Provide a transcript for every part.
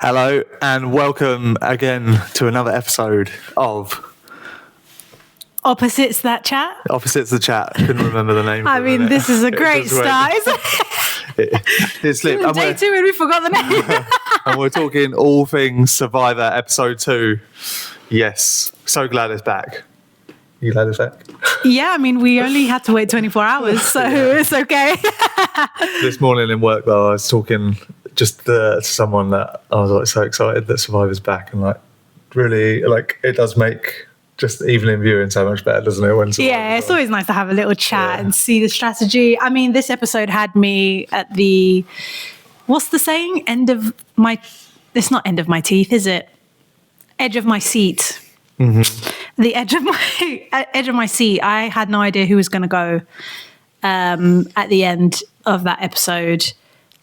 Hello and welcome again to another episode of Opposites That Chat. Opposites the Chat. Couldn't remember the name. I mean, this is a great start, isn't it? It slipped. And Day 2 and we forgot the name. and we're talking all things Survivor Episode 2. Yes. So glad it's back. You glad it's back? Yeah, I mean, we only had to wait 24 hours, so it's okay. This morning in work, though, I was talking to someone that I was like so excited that Survivor's back, and like really, like it does make just evening viewing so much better, doesn't it? When it's always nice to have a little chat and see the strategy. I mean, this episode had me at the, what's the saying? It's not end of my teeth, is it? Edge of my seat. Mm-hmm. The edge of my seat. I had no idea who was going to go at the end of that episode.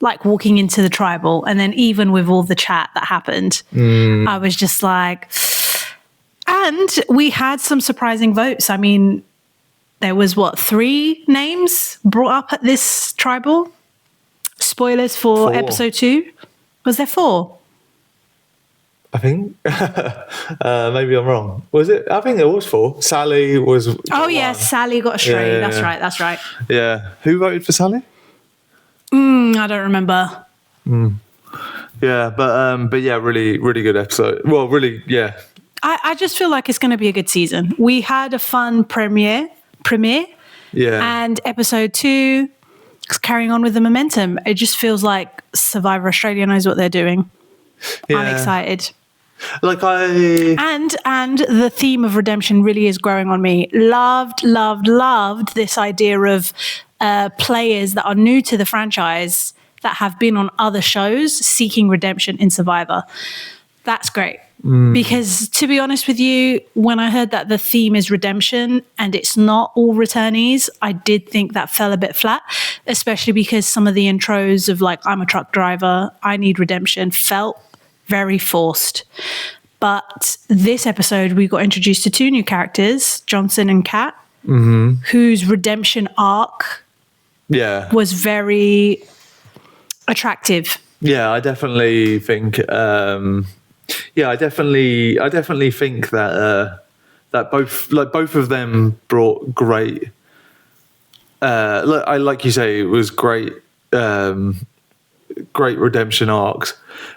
Like walking into the tribal, and then even with all the chat that happened, I was just like, and we had some surprising votes. I mean, there was 3 names brought up at this tribal? Spoilers for 4. episode 2. Was there 4? I think maybe I'm wrong. Was it? I think there was 4. Sally was. Oh yeah, Sally got straight. Yeah. That's right. Yeah. Who voted for Sally? I don't remember. Yeah, but yeah, really, really good episode. Well, really, yeah. I just feel like it's going to be a good season. We had a fun premiere. Yeah. And episode 2 is carrying on with the momentum. It just feels like Survivor Australia knows what they're doing. Yeah. I'm excited. Like And the theme of redemption really is growing on me. Loved this idea of players that are new to the franchise that have been on other shows seeking redemption in Survivor. That's great. Because to be honest with you, when I heard that the theme is redemption and it's not all returnees, I did think that fell a bit flat, especially because some of the intros of like, I'm a truck driver, I need redemption, felt very forced. But this episode, we got introduced to 2 new characters, Johnson and Kat, whose redemption arc was very attractive. Yeah, I definitely think. I definitely think that both of them brought great. Like you say, it was great, great redemption arcs,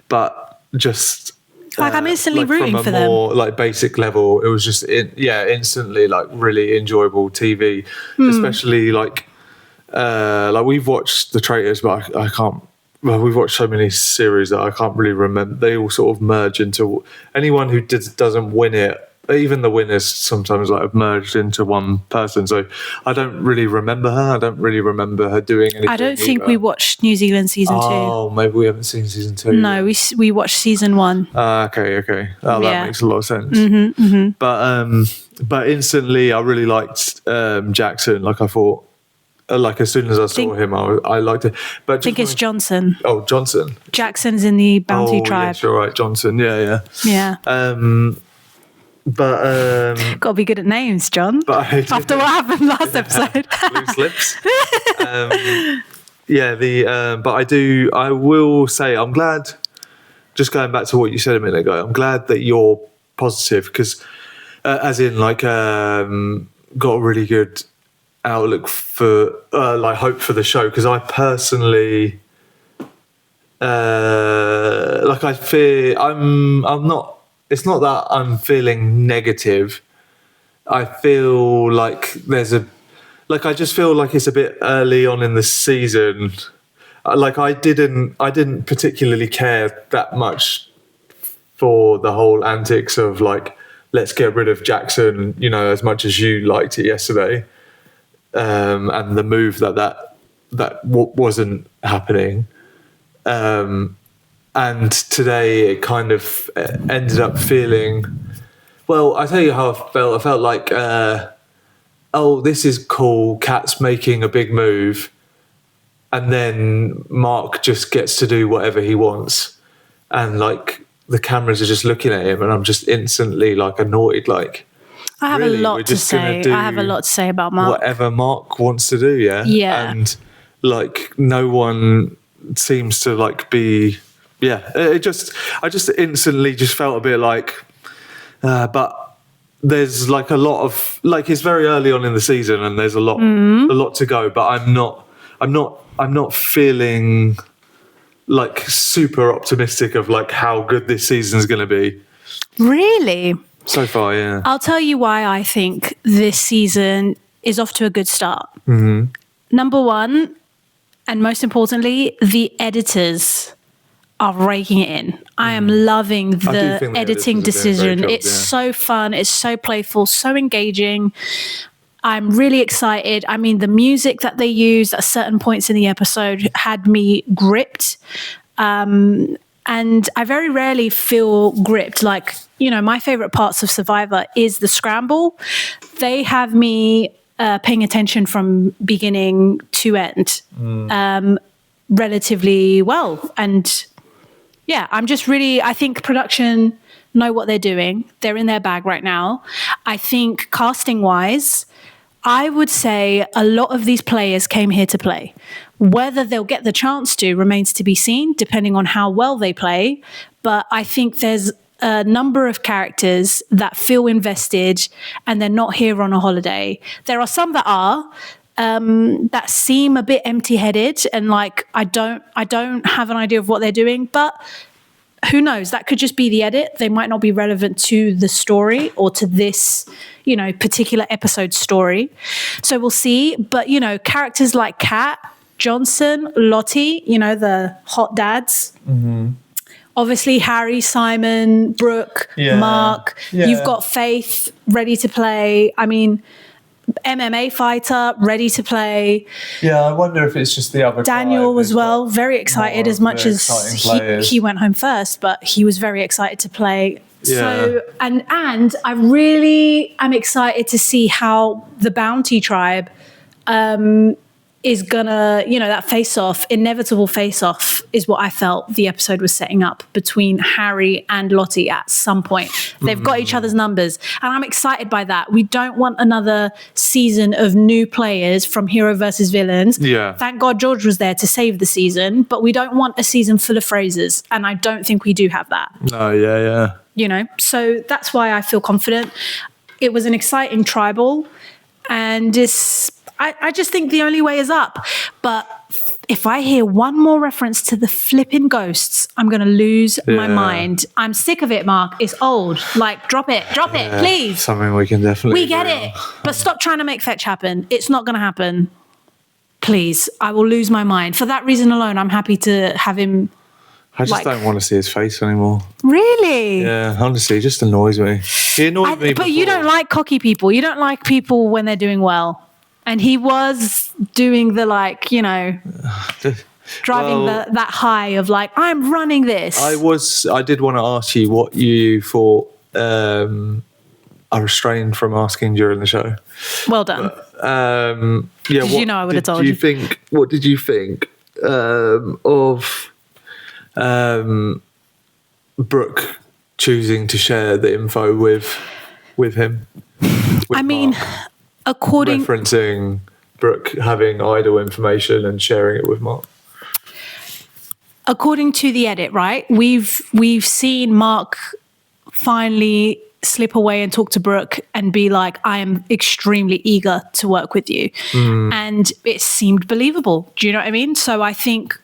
but just I'm instantly rooting for them. More like basic level, it was just instantly like really enjoyable TV, especially like we've watched The Traitors, but I can't. Well, we've watched so many series that I can't really remember. They all sort of merge into anyone who doesn't win it. Even the winners sometimes like have merged into one person. So I don't really remember her. I don't really remember her doing anything. I don't think we watched New Zealand season 2. Oh, maybe we haven't seen season 2. No, we watched season 1. Okay. Oh, that makes a lot of sense. But instantly, I really liked Jackson. Like I thought. Like as soon as I saw him, I liked it. But I think it's Johnson. Oh, Johnson. Jackson's in the Bounty tribe. Yes, you're right, Johnson. Yeah. Got to be good at names, John. After what happened last episode, loose lips. But I will say, I'm glad. Just going back to what you said a minute ago, I'm glad that you're positive because, as in, like, got a really good outlook for hope for the show, because I personally I fear I'm not, it's not that I'm feeling negative. I feel like I just feel like it's a bit early on in the season. Like I didn't particularly care that much for the whole antics of like, let's get rid of Jackson, as much as you liked it yesterday. And the move that wasn't happening, and today it kind of ended up feeling. Well, I tell you how I felt. I felt like, this is cool. Kat's making a big move, and then Mark just gets to do whatever he wants, and like the cameras are just looking at him, and I'm just instantly like annoyed, like. I have a lot to say about Mark. Whatever Mark wants to do, yeah. Yeah. And like no one seems to like be yeah, I just instantly just felt a bit like, but there's like a lot of like it's very early on in the season and there's a lot to go. But I'm not feeling like super optimistic of like how good this season's going to be. Really? So far, yeah. I'll tell you why I think this season is off to a good start. Mm-hmm. Number one, and most importantly, the editors are raking it in. I am loving the editing decision. It's so fun. It's so playful, so engaging. I'm really excited. I mean, the music that they used at certain points in the episode had me gripped. And I very rarely feel gripped. Like, you know, my favorite parts of Survivor is the scramble. They have me paying attention from beginning to end relatively well. And yeah, I think production know what they're doing. They're in their bag right now. I think casting wise, I would say a lot of these players came here to play. Whether they'll get the chance to remains to be seen, depending on how well they play. But I think there's a number of characters that feel invested and they're not here on a holiday. There are some that are, that seem a bit empty-headed and like I don't have an idea of what they're doing, but who knows? That could just be the edit. They might not be relevant to the story or to this, you know, particular episode story. So we'll see. But, you know, characters like Kat, Johnson, Lottie, you know, the hot dads. Mm-hmm. Obviously, Harry, Simon, Brooke, Mark. Yeah. You've got Faith ready to play. I mean, MMA fighter ready to play. Yeah, I wonder if it's just the other Daniel as well, very excited as much as he went home first, but he was very excited to play. Yeah. So and I really am excited to see how the Bounty Tribe is gonna, you know, that inevitable face-off is what I felt the episode was setting up between Harry and Lottie at some point. They've got each other's numbers, and I'm excited by that. We don't want another season of new players from hero versus villains. Yeah. Thank God George was there to save the season, but we don't want a season full of phrases, and I don't think we do have that. No, yeah. You know, so that's why I feel confident. It was an exciting tribal, and I just think the only way is up. But if I hear one more reference to the flipping ghosts, I'm going to lose my mind. I'm sick of it, Mark. It's old. Like, drop it, please. Something we can definitely We get it. But stop trying to make fetch happen. It's not going to happen. Please, I will lose my mind. For that reason alone, I'm happy to have him. I just don't want to see his face anymore. Really? Yeah, honestly, it just annoys me. He annoyed me before. But you don't like cocky people. You don't like people when they're doing well. And he was doing the, like, you know, driving that high of like, I'm running this. I did want to ask you what you thought. I restrained from asking during the show. Well done. But, yeah. You know I would have told you. What did you think of Brooke choosing to share the info with him? I mean, Mark? Referencing Brooke having idol information and sharing it with Mark. According to the edit, right? We've seen Mark finally slip away and talk to Brooke and be like, I am extremely eager to work with you. And it seemed believable. Do you know what I mean? So I think,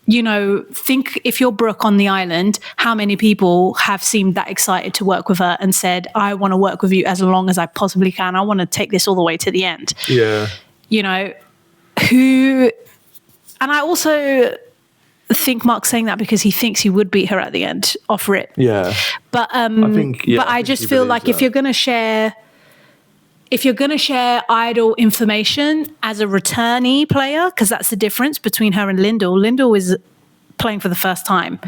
you know, think if you're Brooke on the island, how many people have seemed that excited to work with her and said, I want to work with you as long as I possibly can. I want to take this all the way to the end. Yeah. You know, and I also think Mark's saying that because he thinks he would beat her at the end, offer it. Yeah. But I just feel like if you're going to share idol information as a returnee player, because that's the difference between her and Lyndall. Lyndall is playing for the first time.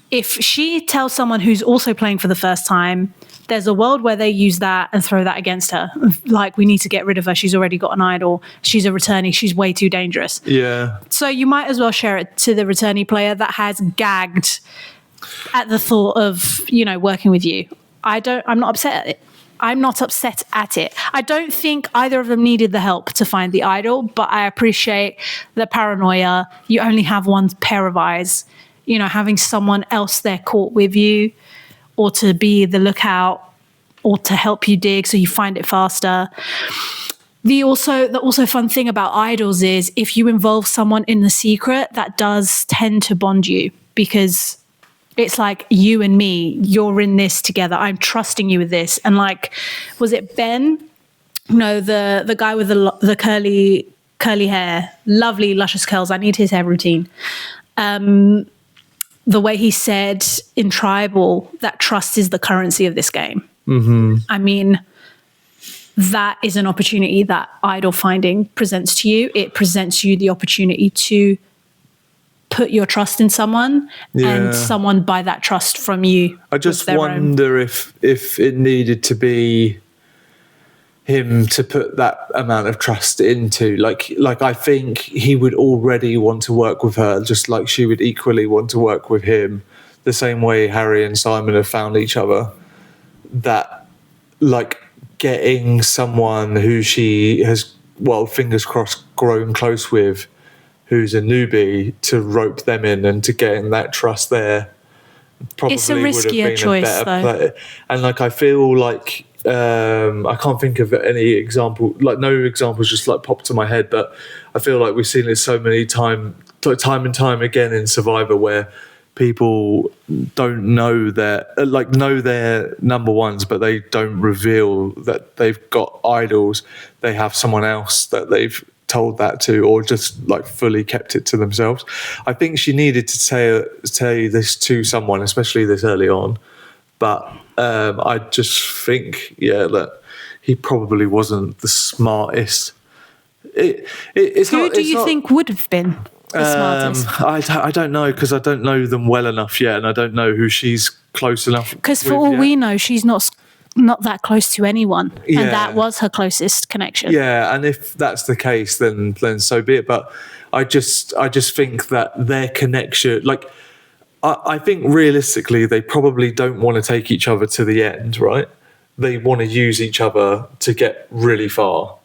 If she tells someone who's also playing for the first time, there's a world where they use that and throw that against her. Like, we need to get rid of her. She's already got an idol. She's a returnee. She's way too dangerous. Yeah. So you might as well share it to the returnee player that has gagged at the thought of, you know, working with you. I'm not upset at it. I'm not upset at it. I don't think either of them needed the help to find the idol, but I appreciate the paranoia. You only have one pair of eyes. you know, having someone else there caught with you, or to be the lookout, or to help you dig so you find it faster. The also fun thing about idols is if you involve someone in the secret, that does tend to bond you, because it's like you and me, you're in this together. I'm trusting you with this. And like, was it Ben? No, the guy with the curly hair, lovely luscious curls. I need his hair routine. The way he said in Tribal that trust is the currency of this game. Mm-hmm. I mean, that is an opportunity that idol finding presents to you. It presents you the opportunity to put your trust in someone, and someone buy that trust from you. I just wonder if it needed to be him to put that amount of trust into. Like I think he would already want to work with her, just like she would equally want to work with him, the same way Harry and Simon have found each other. That, like, getting someone who she has, well, fingers crossed, grown close with, who's a newbie, to rope them in and to getting that trust there, probably it's a riskier would have been choice, a better though. play. And like, I feel like I can't think of any example, like no examples just like pop to my head, but I feel like we've seen it so many time and time again in Survivor, where people don't know their number ones, but they don't reveal that they've got idols. They have someone else that they've told that to, or just like fully kept it to themselves. I think she needed to say this to someone, especially this early on. But I just think, that he probably wasn't the smartest. Who do you think would have been the smartest? I don't know, because I don't know them well enough yet, and I don't know who she's close enough. Because for all we know, she's not that close to anyone, and that was her closest connection. Yeah, and if that's the case, then so be it. But I just think that their connection, like, I think realistically, they probably don't want to take each other to the end, right? They want to use each other to get really far.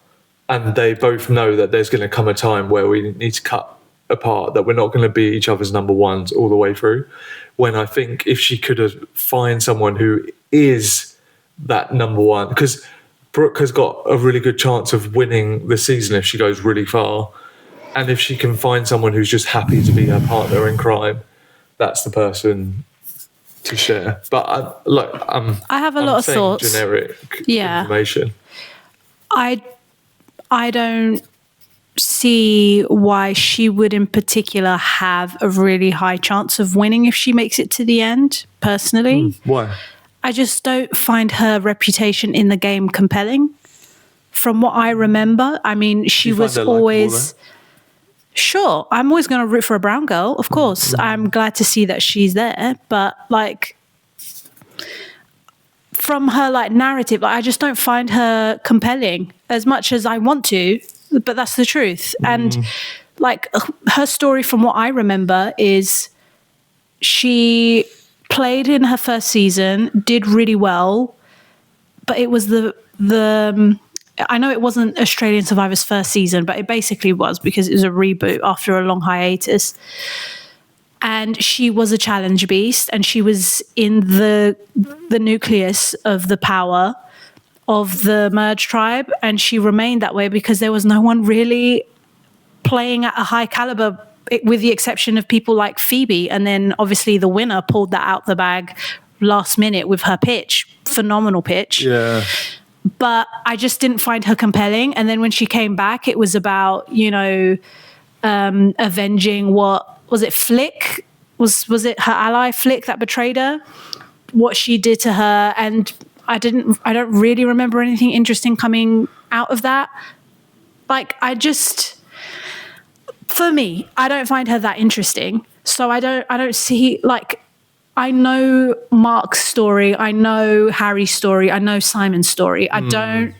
And they both know that there's going to come a time where we need to cut apart, that we're not going to be each other's number ones all the way through. When I think if she could have find someone who is that number one, because Brooke has got a really good chance of winning the season if she goes really far. And if she can find someone who's just happy to be her partner in crime, that's the person to share. But I have a lot of thoughts. Generic information. I don't see why she would in particular have a really high chance of winning if she makes it to the end, personally. Why? I just don't find her reputation in the game compelling. From what I remember, I mean, she was always... Sure, I'm always going to root for a brown girl, of course. I'm glad to see that she's there, but like, from her like narrative, like, I just don't find her compelling as much as I want to, but that's the truth. And like, her story, from what I remember, is she played in her first season, did really well, but it was the I know it wasn't Australian Survivor's first season, but it basically was, because it was a reboot after a long hiatus. And she was a challenge beast, and she was in the nucleus of the power of the merge tribe, and she remained that way because there was no one really playing at a high caliber, with the exception of people like Phoebe. And then obviously the winner pulled that out the bag last minute with her pitch, phenomenal pitch. Yeah. But I just didn't find her compelling. And then when she came back, it was about, avenging was it Flick? Was it her ally Flick that betrayed her? What she did to her. And I don't really remember anything interesting coming out of that. Like, for me, I don't find her that interesting. So I don't see, like, I know Mark's story, I know Harry's story, I know Simon's story. I don't.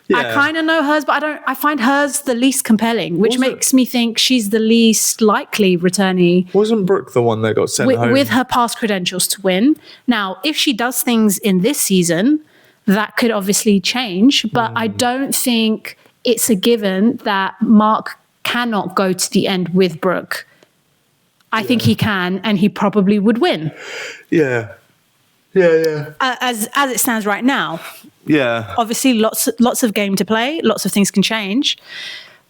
Yeah. I kind of know hers, but I find hers the least compelling, which makes me think she's the least likely returnee. Wasn't Brooke the one that got sent home? With her past credentials to win. Now, if she does things in this season, that could obviously change, but I don't think it's a given that Mark cannot go to the end with Brooke. I think he can, and he probably would win. Yeah. As it stands right now. Yeah. Obviously, lots of game to play. Lots of things can change.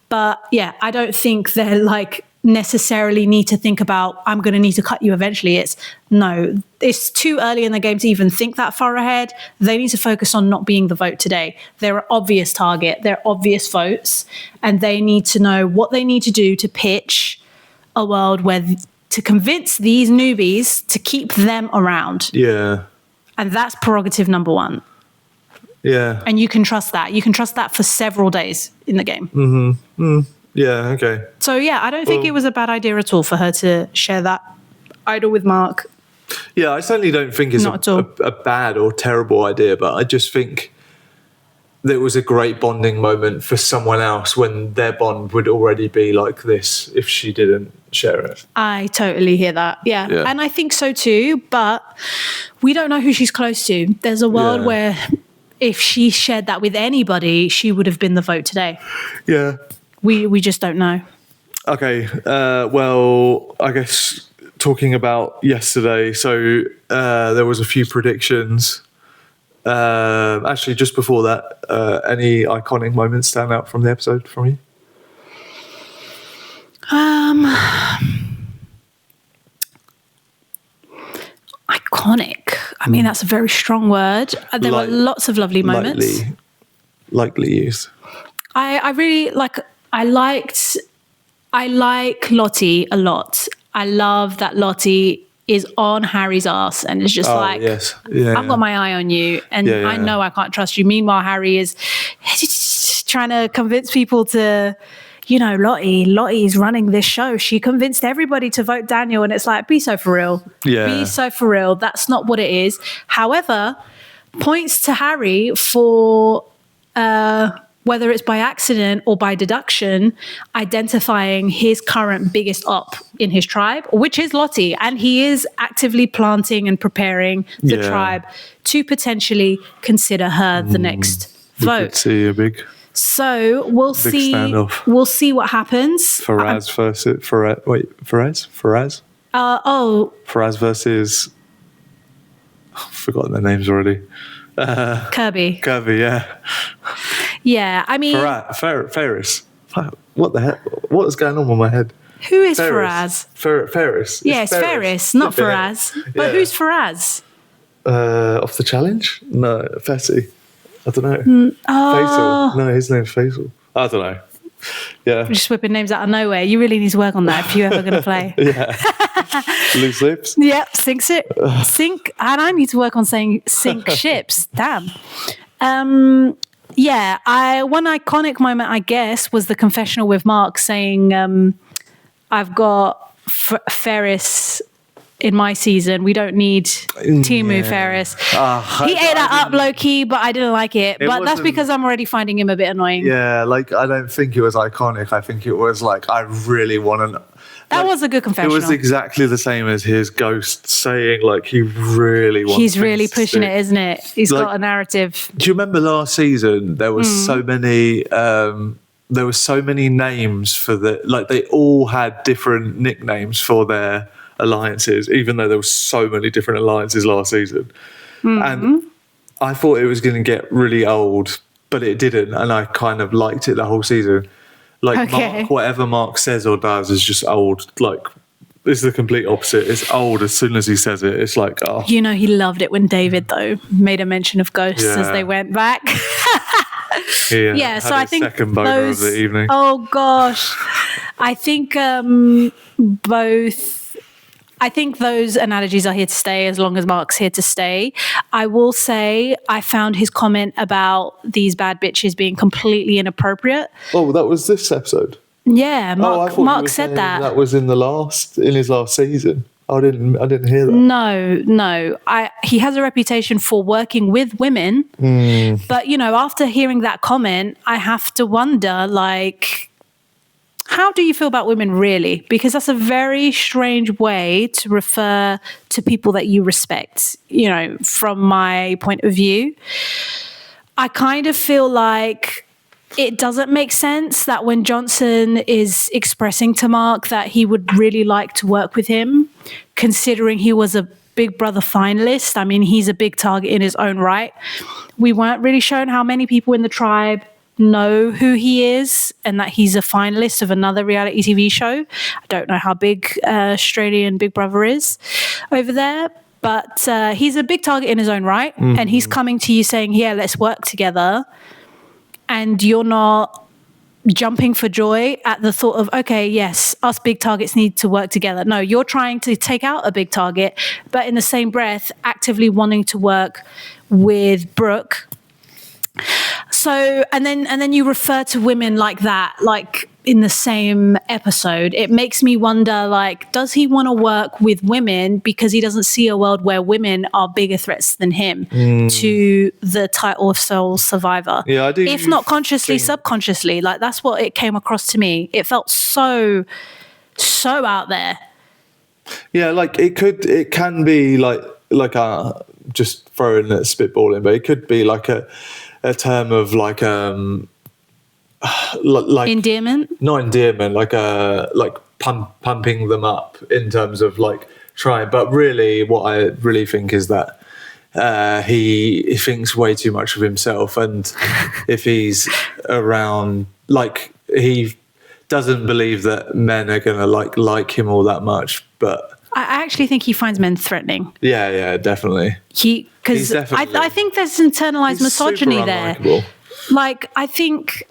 But yeah, I don't think they're like necessarily need to think about, I'm going to need to cut you eventually. It's too early in the game to even think that far ahead. They need to focus on not being the vote today. They're an obvious target. They're obvious votes. And they need to know what they need to do to pitch a world where to convince these newbies to keep them around. Yeah. And that's prerogative number one. Yeah. And you can trust that. You can trust that for several days in the game. Yeah, okay. So, yeah, I don't think it was a bad idea at all for her to share that idol with Mark. Yeah, I certainly don't think it's a bad or terrible idea, but I just think that it was a great bonding moment for someone else when their bond would already be like this if she didn't share it. I totally hear that. Yeah. And I think so too, but we don't know who she's close to. There's a world where if she shared that with anybody, she would have been the vote today. Yeah. We just don't know. Okay. Well, I guess talking about yesterday, so there was a few predictions. Actually, just before that, any iconic moments stand out from the episode from you? Iconic. I mean, that's a very strong word. There were lots of lovely moments. Lightly used. I really like. I like Lottie a lot. I love that Lottie is on Harry's ass and is just yes. Yeah, I've got my eye on you and I know I can't trust you. Meanwhile, Harry is trying to convince people to, Lottie's running this show. She convinced everybody to vote Daniel and it's like, be so for real. Yeah. Be so for real. That's not what it is. However, points to Harry for whether it's by accident or by deduction, identifying his current biggest op in his tribe, which is Lottie. And he is actively planting and preparing the tribe to potentially consider her the next vote. We could see a big we'll see. Standoff. We'll see what happens. Faraz versus Faraz? Faraz versus I've forgotten their names already. Kirby, yeah. Yeah, I mean... Ferris. What the heck? What is going on with my head? Who is Faraz? Ferris. Yeah, it's Ferris, not Faraz. But who's Faraz? Off the challenge? No, Fessy. I don't know. Faisal. No, his name's Faisal. I don't know. Yeah. We're just whipping names out of nowhere. You really need to work on that if you're ever going to play. Yeah. Loose lips. Yeah, sink. And I need to work on saying sink ships. Damn. Yeah, one iconic moment, I guess, was the confessional with Mark saying, I've got Ferris in my season. We don't need Timu Ferris. He ate that up low-key, but I didn't like it. But that's because I'm already finding him a bit annoying. Yeah, I don't think it was iconic. I think it was I really want to... That was a good confessional. It was exactly the same as his ghost saying, he really wants. He's really pushing it, isn't it? He's got a narrative. Do you remember last season? There was so many. There were so many names for they all had different nicknames for their alliances, even though there were so many different alliances last season. And I thought it was going to get really old, but it didn't, and I kind of liked it the whole season. Mark, whatever Mark says or does is just old. It's the complete opposite. It's old as soon as he says it. It's oh. He loved it when David, though, made a mention of ghosts as they went back. So I think second boner of the evening. Oh, gosh. I think I think those analogies are here to stay as long as Mark's here to stay. I will say I found his comment about these bad bitches being completely inappropriate. Oh, that was this episode? Yeah, Mark said that. That was in his last season. I didn't hear that. No. He has a reputation for working with women. But, after hearing that comment, I have to wonder, how do you feel about women really? Because that's a very strange way to refer to people that you respect, from my point of view. I kind of feel like it doesn't make sense that when Johnson is expressing to Mark that he would really like to work with him, considering he was a Big Brother finalist. I mean, he's a big target in his own right. We weren't really shown how many people in the tribe know who he is and that he's a finalist of another reality TV show. I don't know how big Australian Big Brother is over there, but he's a big target in his own right. And he's coming to you saying, yeah, let's work together. And you're not jumping for joy at the thought of, okay, yes, us big targets need to work together. No, you're trying to take out a big target, but in the same breath, actively wanting to work with Brooke. So, and then you refer to women like that, like in the same episode. It makes me wonder, like, does he want to work with women because he doesn't see a world where women are bigger threats than him to the title of sole survivor? Yeah, I do. If not consciously, subconsciously. Like, that's what it came across to me. It felt so out there. Yeah, like it can be like just throwing a spitballing, but it could be like a term of like endearment, not endearment, like pumping them up in terms of like trying. But really, what I really think is that he thinks way too much of himself, and if he's around, like, he doesn't believe that men are gonna like him all that much. But I actually think he finds men threatening. Yeah, definitely. Because I think there's internalized misogyny there. Like, I think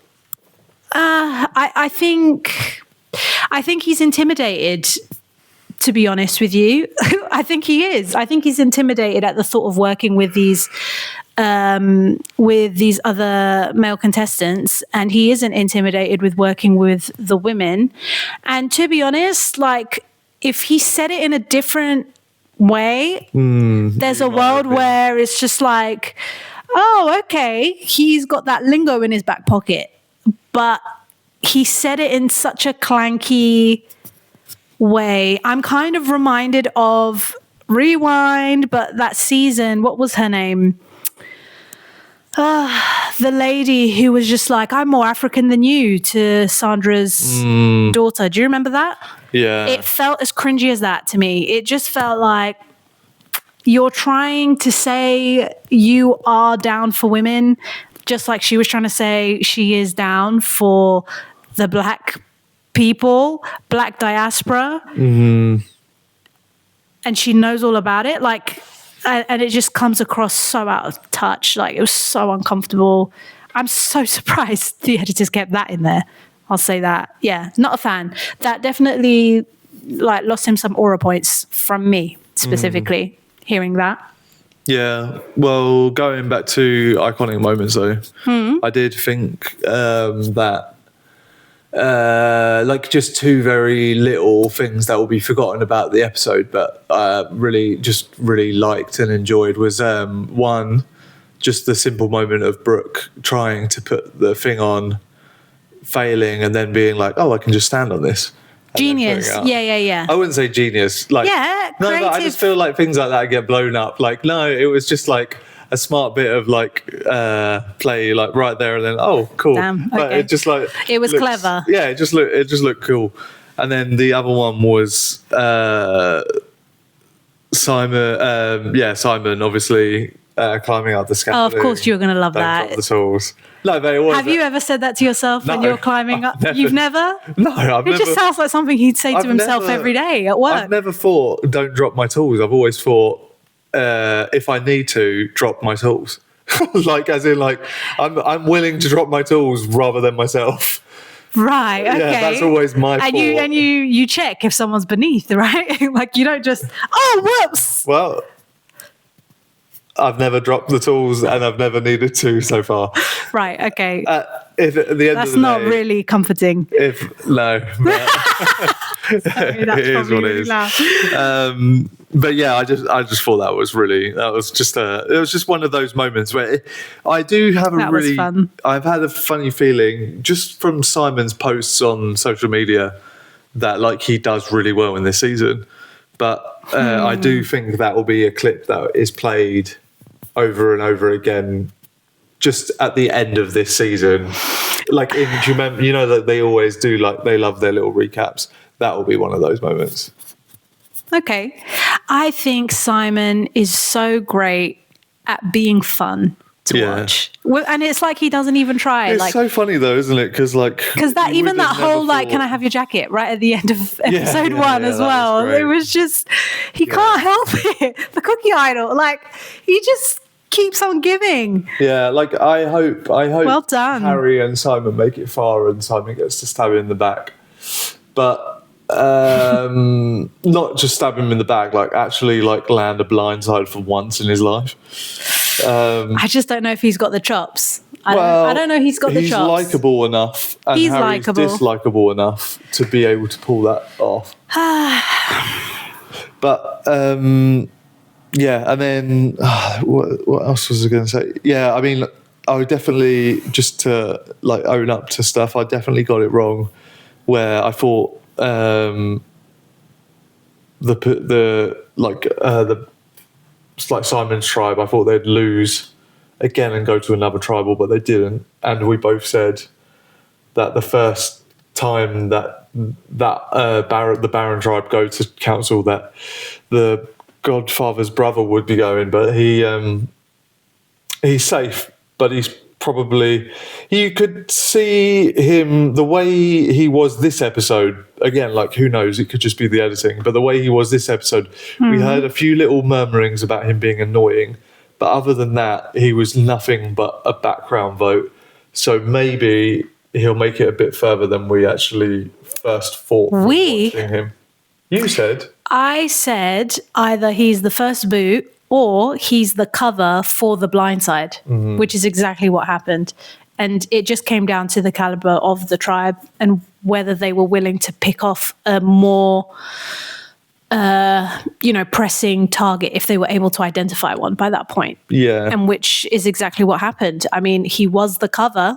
he's intimidated, to be honest with you. I think he is. I think he's intimidated at the thought of working with these other male contestants, and he isn't intimidated with working with the women. And to be honest, like, if he said it in a different way, there's a world where it's just like, oh, okay, he's got that lingo in his back pocket. But he said it in such a clanky way. I'm kind of reminded of Rewind, but that season, what was her name? The lady who was just like, I'm more African than you, to Sandra's daughter. Do you remember that? Yeah. It felt as cringy as that to me. It just felt like you're trying to say you are down for women, just like she was trying to say she is down for the black people, black diaspora. And she knows all about it. Like, and it just comes across so out of touch. Like, it was so uncomfortable. I'm so surprised the editors kept that in there. I'll say that. Yeah, not a fan. That definitely like lost him some aura points from me specifically, hearing that. Yeah, well, going back to iconic moments though, I did think that like just two very little things that will be forgotten about the episode, but really liked and enjoyed was one, just the simple moment of Brooke trying to put the thing on, failing, and then being like, oh, I can just stand on this. Genius. Yeah. I wouldn't say genius. Like, yeah, no, but I just feel like things like that get blown up. Like, no, it was just like a smart bit of like play, like right there, and then cool. Damn, okay. But it just like it was clever. Yeah, it just looked cool. And then the other one was Simon obviously climbing up the scaffolding. Oh, of course you're going to love that. Drop the tools. No, but it was. Have you ever said that to yourself when you're climbing up? You've never? No, I've never. It just sounds like something he'd say to himself every day at work. I've never thought, don't drop my tools. I've always thought, if I need to, drop my tools. Like, as in, like, I'm willing to drop my tools rather than myself. Right. Okay. Yeah, that's always my thought. And you check if someone's beneath, right? Like, you don't just, whoops. Well, I've never dropped the tools and I've never needed to so far. Right, okay. If at the end that's of the not day, really comforting. No. Sorry, that's it is what it is. But yeah, I just thought it was just one of those moments where I do have I've had a funny feeling just from Simon's posts on social media that like he does really well in this season. But I do think that will be a clip that is played over and over again just at the end of this season, like do you remember, you know that they always do, like they love their little recaps. That will be one of those moments. Okay. I think Simon is so great at being fun to watch. And it's like he doesn't even try. It's so funny though, isn't it? Because that even that whole like, can I have your jacket right at the end of episode 1 as well. It was just, he can't help it. The cookie idol, like he just keeps on giving. Yeah, like I hope well done. Harry and Simon make it far and Simon gets to stab him in the back. But not just stab him in the back, like actually like land a blindside for once in his life. I just don't know if he's got the chops. I don't know he's got the chops. He's likeable enough, and he's Harry's dislikable enough to be able to pull that off. But yeah, and then what else was I going to say? Yeah, I mean, I would definitely, just to like own up to stuff, I definitely got it wrong, where I thought it's like Simon's tribe, I thought they'd lose again and go to another tribal, but they didn't. And we both said that the first time that the Baron tribe go to council, that the Godfather's brother would be going, but he's safe, but he's probably, you could see him the way he was this episode. Again, like who knows, it could just be the editing, but the way he was this episode, we heard a few little murmurings about him being annoying, but other than that, he was nothing but a background vote. So maybe he'll make it a bit further than we actually first thought watching him. You said? I said either he's the first boot or he's the cover for the blindside, which is exactly what happened. And it just came down to the caliber of the tribe and whether they were willing to pick off a more, pressing target if they were able to identify one by that point. Yeah. And which is exactly what happened. I mean, he was the cover.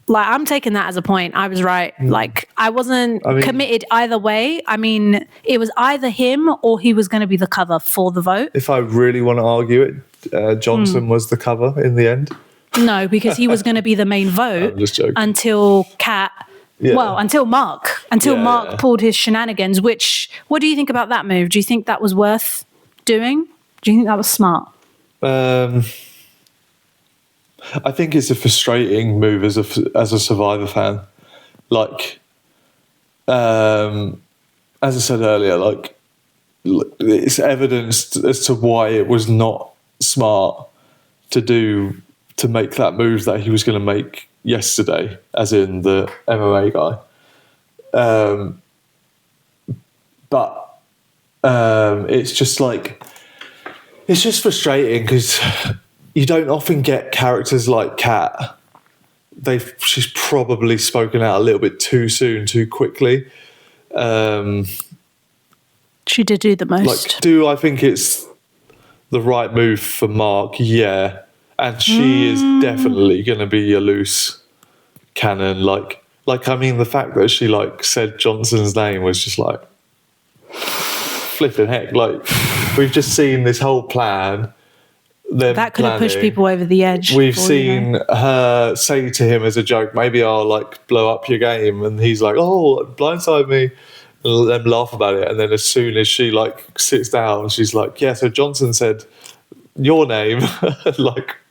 Like, I'm taking that as a point. I was right. Like, I wasn't committed either way. I mean, it was either him or he was going to be the cover for the vote. If I really want to argue it, Johnson was the cover in the end. No, because he was going to be the main vote until until Mark. Mark pulled his shenanigans, what do you think about that move? Do you think that was worth doing? Do you think that was smart? I think it's a frustrating move as a Survivor fan. Like, as I said earlier, like it's evidenced as to why it was not smart to make that move that he was going to make yesterday, as in the MMA guy. But it's just frustrating because you don't often get characters like Kat. She's probably spoken out a little bit too soon, too quickly. She did do the most. Do I think it's the right move for Mark? Yeah. And she is definitely going to be a loose cannon. Like, I mean, the fact that she said Johnson's name was just like flipping heck. Like, we've just seen this whole plan. That could have pushed people over the edge. We've seen her say to him as a joke, maybe I'll blow up your game. And he's like, oh, blindside me. And them laugh about it. And then as soon as she sits down, she's like, yeah, so Johnson said your name.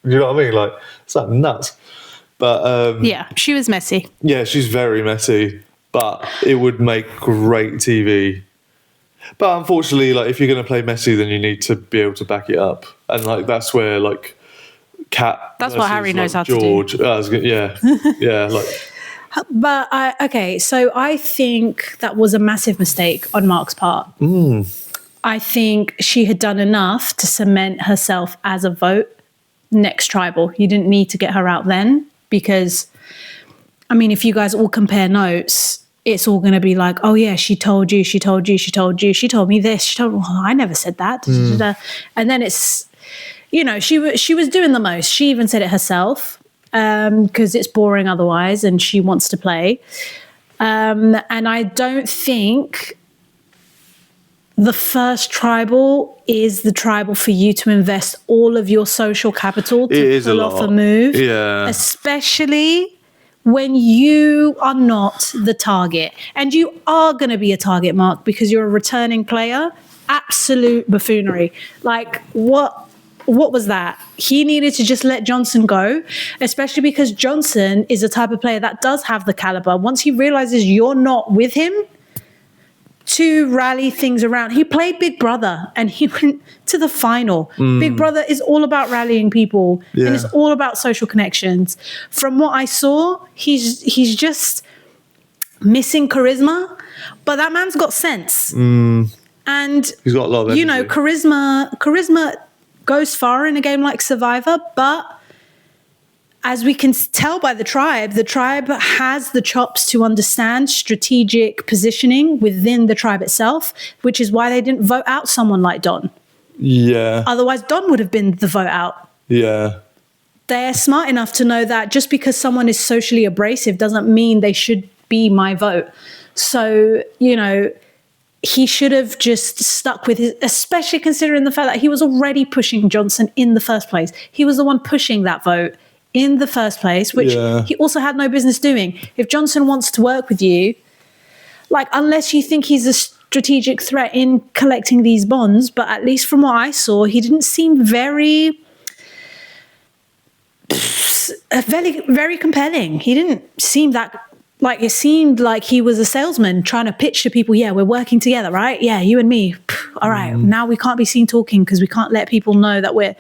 You know what I mean? It's nuts. But yeah, she was messy. Yeah, she's very messy. But it would make great TV. But unfortunately, if you're going to play messy, then you need to be able to back it up. And that's where Kat. That's what Harry knows how to do. Yeah, yeah. But okay, so I think that was a massive mistake on Mark's part. I think she had done enough to cement herself as a vote next tribal. You didn't need to get her out then because, I mean, if you guys all compare notes, it's all going to be like, oh yeah, she told you, she told you, she told you, she told me this, I never said that. And then it's, she was doing the most. She even said it herself because it's boring otherwise and she wants to play. And I don't think the first tribal is the tribal for you to invest all of your social capital to pull off a move. Yeah. Especially when you are not the target. And you are going to be a target, Mark, because you're a returning player. Absolute buffoonery. Like, what was that? He needed to just let Johnson go, especially because Johnson is a type of player that does have the caliber. Once he realizes you're not with him, to rally things around. He played Big Brother and he went to the final. Big Brother is all about rallying people and it's all about social connections. From what I saw, he's just missing charisma, but that man's got sense. And he's got a lot of energy. Charisma goes far in a game like Survivor, but as we can tell by the tribe has the chops to understand strategic positioning within the tribe itself, which is why they didn't vote out someone like Don. Yeah. Otherwise, Don would have been the vote out. Yeah. They're smart enough to know that just because someone is socially abrasive doesn't mean they should be my vote. So, he should have just stuck with his, especially considering the fact that he was already pushing Johnson in the first place. He was the one pushing that vote in the first place, which he also had no business doing. If Johnson wants to work with you, like, unless you think he's a strategic threat in collecting these bonds, but at least from what I saw, he didn't seem very compelling. He didn't seem that, like, it seemed like he was a salesman trying to pitch to people, yeah, we're working together, right? Yeah, you and me. All right, now we can't be seen talking because we can't let people know that we're,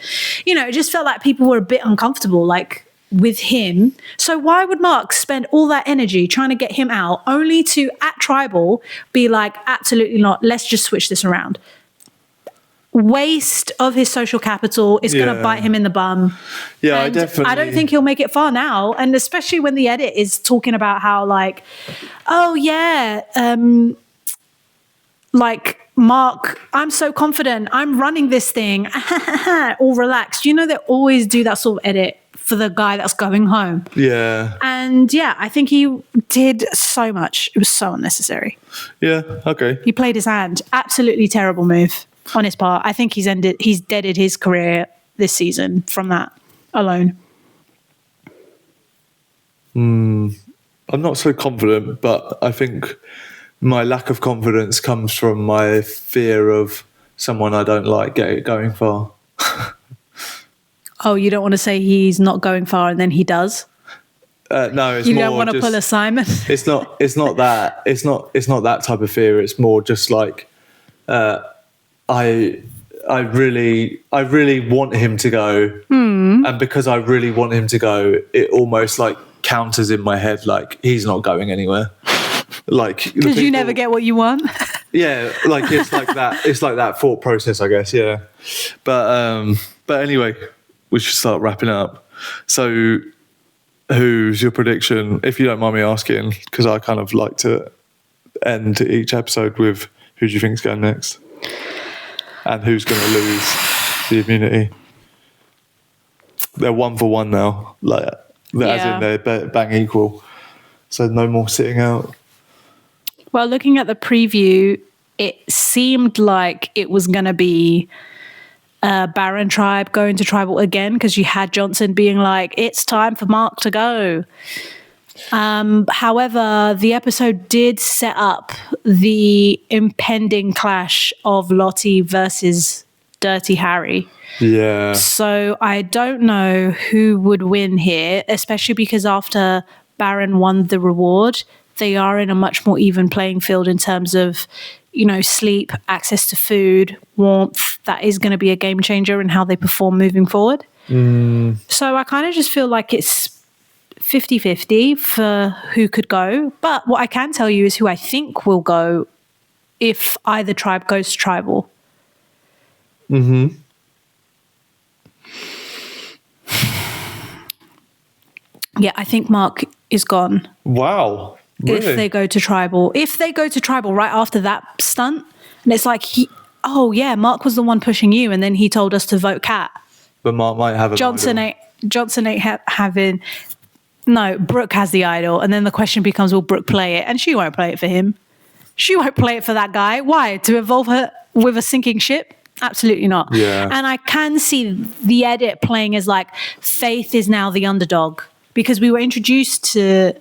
it just felt like people were a bit uncomfortable, like, with him. So why would Mark spend all that energy trying to get him out only to, at Tribal, be like, absolutely not, let's just switch this around? Waste of his social capital is going to bite him in the bum. Yeah, and I don't think he'll make it far now. And especially when the edit is talking about how, like, oh yeah, like, Mark, I'm so confident, I'm running this thing, all relaxed. They always do that sort of edit for the guy that's going home. Yeah. And I think he did so much. It was so unnecessary. Yeah, okay. He played his hand. Absolutely terrible move on his part. I think he's deaded his career this season from that alone. I'm not so confident, but I think my lack of confidence comes from my fear of someone I don't like going far. Oh, you don't want to say he's not going far and then he does? No, it's you more. You don't want to pull a Simon. It's not that. It's not that type of fear. It's more just like I really want him to go, and because I really want him to go, it almost like counters in my head like he's not going anywhere. Like, because you never get what you want. Yeah, like it's like that. It's like that thought process, I guess. Yeah, but anyway, we should start wrapping up. So, who's your prediction, if you don't mind me asking? Because I kind of like to end each episode with who do you think's going next, and who's going to lose the immunity. They're 1-for-1 now, like as in they're bang equal. So no more sitting out. Well, looking at the preview, it seemed like it was going to be Baron Tribe going to Tribal again, because you had Johnson being like, it's time for Mark to go. However, the episode did set up the impending clash of Lottie versus Dirty Harry. Yeah. So I don't know who would win here, especially because after Baron won the reward, they are in a much more even playing field in terms of, sleep, access to food, warmth. That is going to be a game changer in how they perform moving forward. So I kind of just feel like it's 50-50 for who could go. But what I can tell you is who I think will go if either tribe goes to Tribal. Yeah, I think Mark is gone. Wow. Really? If they go to Tribal. If they go to Tribal right after that stunt, and it's like, Mark was the one pushing you, and then he told us to vote Cat. But Mark might have Johnson ain't having... No, Brooke has the idol, and then the question becomes, will Brooke play it? And she won't play it for him. She won't play it for that guy. Why? To involve with a sinking ship? Absolutely not. Yeah. And I can see the edit playing as like Faith is now the underdog, because we were introduced to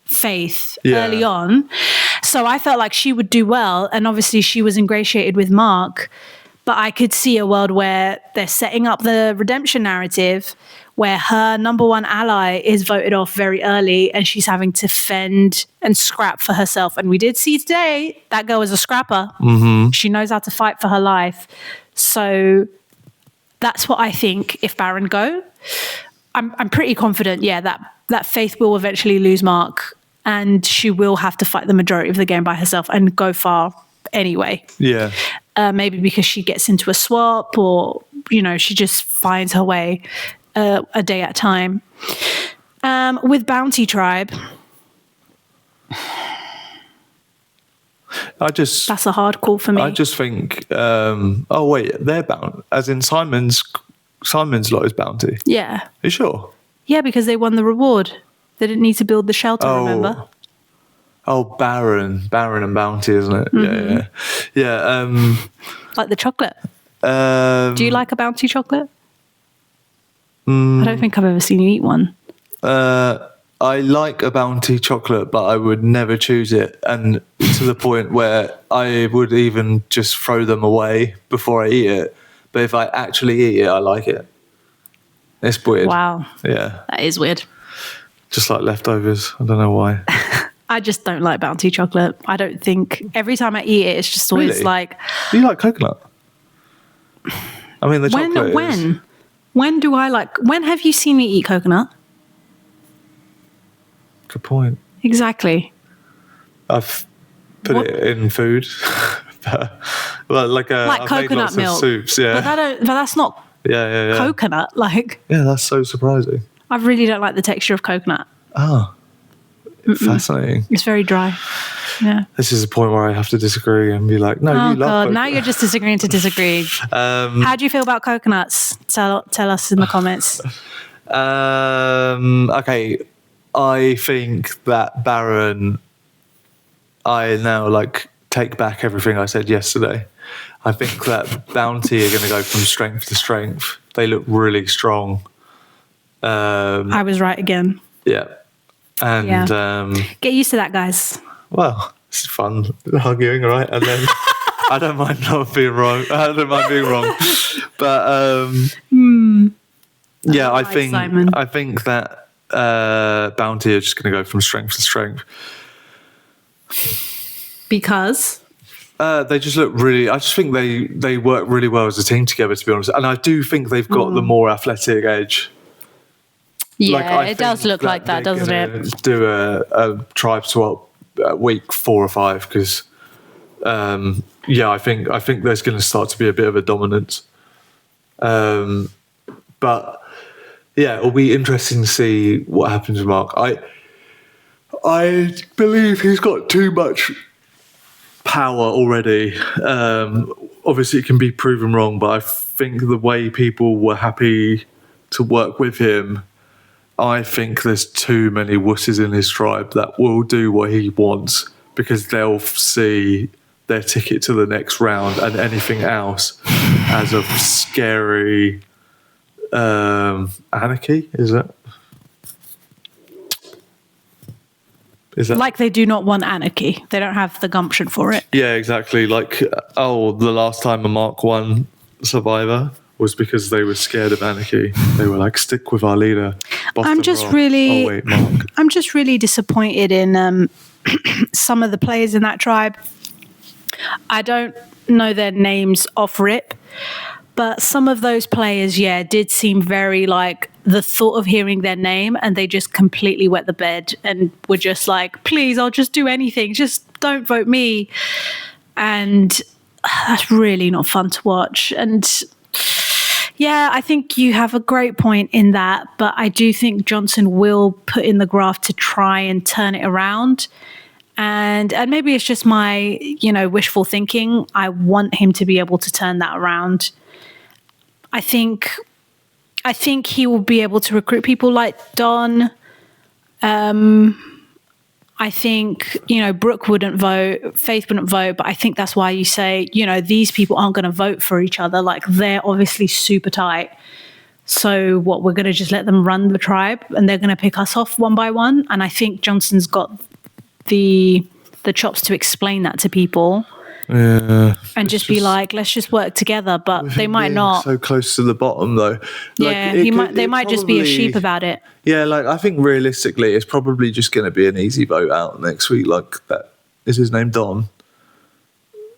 Faith early on. So I felt like she would do well. And obviously she was ingratiated with Mark. But I could see a world where they're setting up the redemption narrative where her number one ally is voted off very early and she's having to fend and scrap for herself. And we did see today that girl is a scrapper. Mm-hmm. She knows how to fight for her life. So that's what I think if Baron go. I'm pretty confident, that Faith will eventually lose Mark and she will have to fight the majority of the game by herself and go far anyway. Yeah. Maybe because she gets into a swap or, she just finds her way a day at a time. With Bounty Tribe, that's a hard call for me. I just think, they're bound, as in Simon's lot is Bounty. Yeah. Are you sure? Yeah, because they won the reward. They didn't need to build the shelter, remember? Oh, Baron and Bounty, isn't it? Mm-hmm. Yeah. Like the chocolate. Do you like a Bounty chocolate? I don't think I've ever seen you eat one. I like a Bounty chocolate, but I would never choose it. And to the point where I would even just throw them away before I eat it. But if I actually eat it, I like it. It's weird. Wow. Yeah. That is weird. Just like leftovers. I don't know why. I just don't like Bounty chocolate. I don't think, every time I eat it, it's just always Really? like... Do you like coconut? I mean, the chocolate When have you seen me eat coconut? Good point. Exactly. I've put it in food. like I've coconut made lots milk. of soups, yeah. But that's not yeah. coconut. Like, yeah, that's so surprising. I really don't like the texture of coconut. Oh, fascinating. It's very dry. Yeah. This is a point where I have to disagree and be like, no, you love coconut. Now you're just disagreeing to disagree. How do you feel about coconuts? Tell us in the comments. Okay, I think that Baron, I now take back everything I said yesterday. I think that Bounty are going to go from strength to strength. They look really strong. I was right again. Yeah. And get used to that, guys. Well, it's fun arguing, right? And then I don't mind not being wrong. I don't mind being wrong. But I think that Bounty are just going to go from strength to strength. Because they just look really. I just think they work really well as a team together, to be honest. And I do think they've got the more athletic edge. Yeah, it does look like that, doesn't it? Do a tribe swap week 4 or 5 because, I think there's going to start to be a bit of a dominance. But yeah, it'll be interesting to see what happens with Mark. I believe he's got too much power already. Obviously, it can be proven wrong, but I think the way people were happy to work with him, I think there's too many wusses in his tribe that will do what he wants because they'll see their ticket to the next round and anything else as a scary anarchy. Is that like they do not want anarchy? They don't have the gumption for it. Yeah, exactly. The last time a Mark won Survivor was because they were scared of anarchy. They were like, stick with our leader. I'm just really disappointed in some of the players in that tribe. I don't know their names off rip, but some of those players, did seem very like the thought of hearing their name and they just completely wet the bed and were just like, please, I'll just do anything. Just don't vote me. And that's really not fun to watch. And yeah, I think you have a great point in that, but I do think Johnson will put in the graft to try and turn it around. And maybe it's just my, wishful thinking. I want him to be able to turn that around. I think he will be able to recruit people like Don. I think, Brooke wouldn't vote, Faith wouldn't vote, but I think that's why you say, these people aren't going to vote for each other. Like, they're obviously super tight. So what, we're going to just let them run the tribe and they're going to pick us off one by one? And I think Johnson's got the chops to explain that to people. Yeah, and just be like, let's just work together. But they might not. So close to the bottom, though. Yeah, they might just be a sheep about it. Yeah, like I think realistically, it's probably just going to be an easy vote out next week. Like that is his name, Don,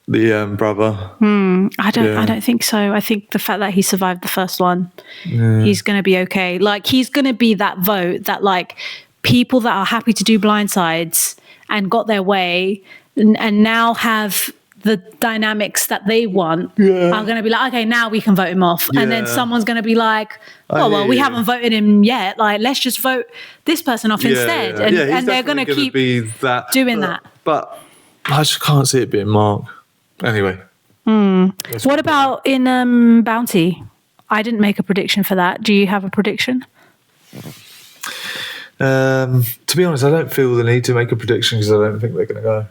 the brother. I don't think so. I think the fact that he survived the first one, he's going to be okay. Like he's going to be that vote that like people that are happy to do blindsides and got their way and now have the dynamics that they want are going to be like, okay, now we can vote him off. And then someone's going to be like, oh, well, we haven't voted him yet. Like, let's just vote this person off instead. And they're going to keep doing that. But I just can't see it being Mark. Anyway. What about in Bounty? I didn't make a prediction for that. Do you have a prediction? To be honest, I don't feel the need to make a prediction because I don't think they're going to go.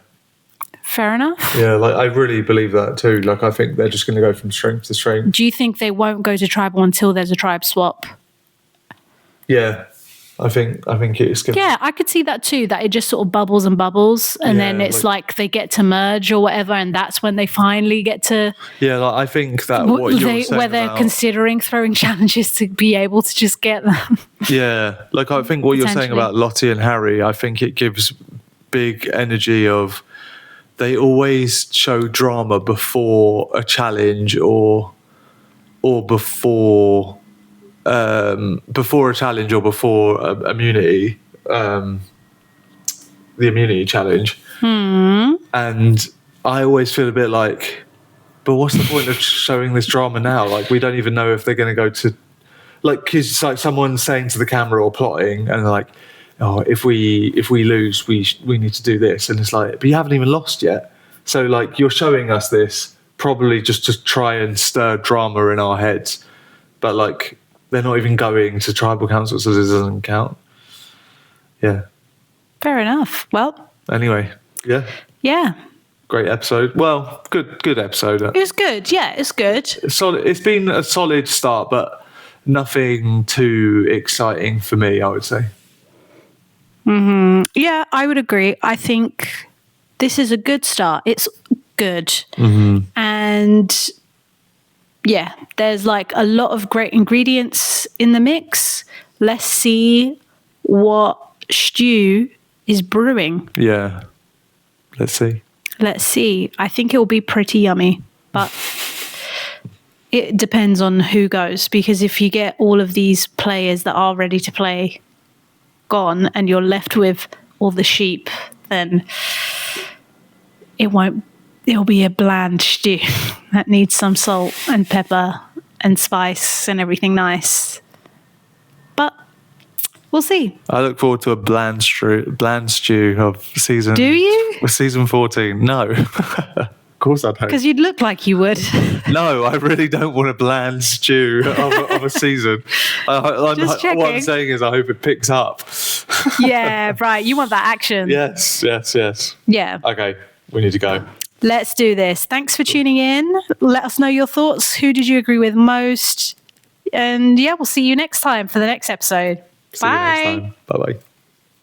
Fair enough. Yeah, like I really believe that too. Like I think they're just going to go from strength to strength. Do you think they won't go to tribal until there's a tribe swap? Yeah, I think it's going. Yeah, I could see that too. That it just sort of bubbles and bubbles, and then it's like they get to merge or whatever, and that's when they finally get to. Yeah, like I think that what you're saying where they're considering throwing challenges to be able to just get them. Yeah, like I think what you're saying about Lottie and Harry, I think it gives big energy of. They always show drama before a challenge or before a challenge or before immunity, the immunity challenge. And I always feel a bit like, but what's the point of showing this drama now? Like we don't even know if they're going to go to, like, because it's like someone saying to the camera or plotting, and they're like, oh, if we lose, we need to do this, and it's like, but you haven't even lost yet. So like you're showing us this probably just to try and stir drama in our heads, but like they're not even going to tribal council, so this doesn't count. Yeah. Fair enough. Well. Anyway, yeah. Yeah. Great episode. Well, good episode. It was good. Yeah, it's good. Solid. It's been a solid start, but nothing too exciting for me, I would say. Yeah, I would agree. I think this is a good start. It's good. And yeah, there's like a lot of great ingredients in the mix. Let's see what stew is brewing. Yeah. Let's see. I think it will be pretty yummy, but it depends on who goes, because if you get all of these players that are ready to play gone and you're left with all the sheep, then it'll be a bland stew that needs some salt and pepper and spice and everything nice. But we'll see. I look forward to a bland stew of season. Do you? With season 14. No. Of course I don't. Because you'd look like you would. No, I really don't want a bland stew of a season. Just checking. What I'm saying is I hope it picks up. Yeah, right. You want that action. Yes. Yeah. Okay, we need to go. Let's do this. Thanks for tuning in. Let us know your thoughts. Who did you agree with most? And yeah, we'll see you next time for the next episode. See you next time. Bye-bye.